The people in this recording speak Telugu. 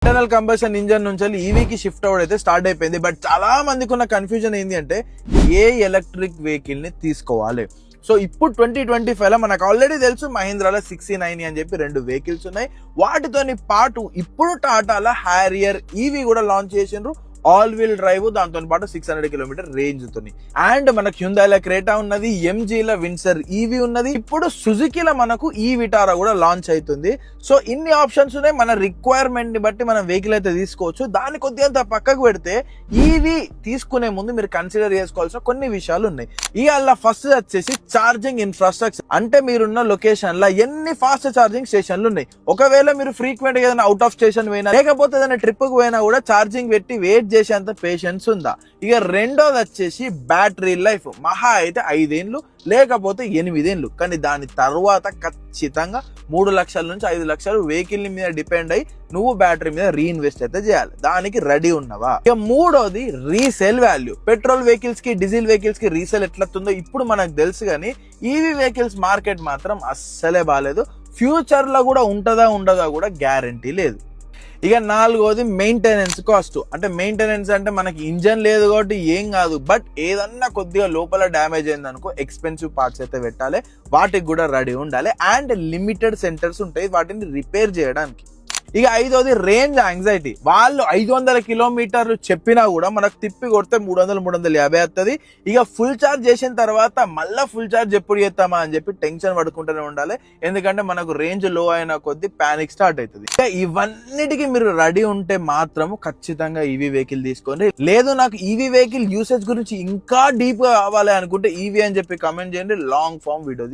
ఇంటర్నల్ కంబషన్ ఇంజన్ నుంచి ఈవీకి షిఫ్ట్ అవడం అయితే స్టార్ట్ అయిపోయింది. బట్ చాలా మందికి ఉన్న కన్ఫ్యూజన్ ఏంటి అంటే ఏ ఎలక్ట్రిక్ వెహికల్ ని తీసుకోవాలి. సో ఇప్పుడు 2025 లో మనకు ఆల్రెడీ తెలుసు మహీంద్రాలో 69 అని చెప్పి 2 వెహికల్స్ ఉన్నాయి. వాటితోని పాటు ఇప్పుడు టాటాలో హ్యారియర్ ఈవీ కూడా లాంచ్ చేసిండ్రు. ఆల్ వీల్ డ్రైవ్, దాంతో పాటు 600 కిలోమీటర్ రేంజ్ తోని. అండ్ మనకు హ్యుందాయిలో క్రేటా ఉన్నది, ఎంజీలో విన్సర్ ఈవీ ఉన్నది, ఇప్పుడు సుజుకిలో మనకు ఈ విటారా కూడా లాంచ్ అవుతుంది. సో ఇన్ని ఆప్షన్స్ ఉన్నాయి. మన రిక్వైర్మెంట్ ని బట్టి మనం వెహికల్ అయితే తీసుకోవచ్చు. దాని కొద్దిగా పక్కకు పెడితే ఈవీ తీసుకునే ముందు మీరు కన్సిడర్ చేసుకోవాల్సిన కొన్ని విషయాలు ఉన్నాయి. ఇవాళ ఫస్ట్ వచ్చేసి ఛార్జింగ్ ఇన్ఫ్రాస్ట్రక్చర్. అంటే మీరున్న లొకేషన్ లో ఎన్ని ఫాస్ట్ ఛార్జింగ్ స్టేషన్లు ఉన్నాయి. ఒకవేళ మీరు ఫ్రీక్వెంట్ గా ఏదైనా అవుట్ ఆఫ్ స్టేషన్ పోయినా, లేకపోతే ఏదైనా ట్రిప్ కు పోయినా కూడా ఛార్జింగ్ పెట్టి వెయిట్ చేసేంత పేషెన్స్ ఉందా? ఇక రెండోది వచ్చేసి బ్యాటరీ లైఫ్. మహా అయితే 5 ఏళ్ళు లేకపోతే 8 ఏళ్ళు. కానీ దాని తర్వాత ఖచ్చితంగా 3 లక్షల నుంచి 5 లక్షలు వెహికల్ మీద డిపెండ్ అయ్యి నువ్వు బ్యాటరీ మీద రీఇన్వెస్ట్ అయితే చేయాలి. దానికి రెడీ ఉన్నవా? ఇక మూడోది రీసేల్ వాల్యూ. పెట్రోల్ వెహికల్స్ కి, డీజిల్ వెహికల్స్ కి రీసేల్ ఎట్లతుందో ఇప్పుడు మనకు తెలుసు. కానీ ఈవీ వెహికల్స్ మార్కెట్ మాత్రం అస్సలే బాగాలేదు. ఫ్యూచర్ లో కూడా ఉంటుందా ఉండదా కూడా గ్యారంటీ లేదు. ఇక నాలుగోది మెయింటెనెన్స్ కాస్ట్. అంటే మెయింటెనెన్స్ అంటే మనకి ఇంజన్ లేదు కాబట్టి ఏం కాదు, బట్ ఏదన్నా కొద్దిగా లోపల డ్యామేజ్ అయింది అనుకో ఎక్స్పెన్సివ్ పార్ట్స్ అయితే పెట్టాలి, వాటికి కూడా రెడీ ఉండాలి. అండ్ లిమిటెడ్ సెంటర్స్ ఉంటాయి వాటిని రిపేర్ చేయడానికి. ఇక ఐదోది రేంజ్ యాంగ్జైటీ. వాళ్ళు 500 కిలోమీటర్లు చెప్పినా కూడా మనకు తిప్పి కొడితే 300-350 వస్తుంది. ఇక ఫుల్ ఛార్జ్ చేసిన తర్వాత మళ్ళీ ఫుల్ ఛార్జ్ ఎప్పుడు చేస్తామా అని చెప్పి టెన్షన్ పడుకుంటూనే ఉండాలి. ఎందుకంటే మనకు రేంజ్ లో అయిన కొద్ది ప్యానిక్ స్టార్ట్ అవుతుంది. ఇక ఇవన్నిటికీ మీరు రెడీ ఉంటే మాత్రం ఖచ్చితంగా ఈవీ వెహికల్ తీసుకోండి. లేదు నాకు ఈవీ వెహికల్ యూసేజ్ గురించి ఇంకా డీప్ గా కావాలి అనుకుంటే ఈవీ అని చెప్పి కమెంట్ చేయండి, లాంగ్ ఫామ్ వీడియో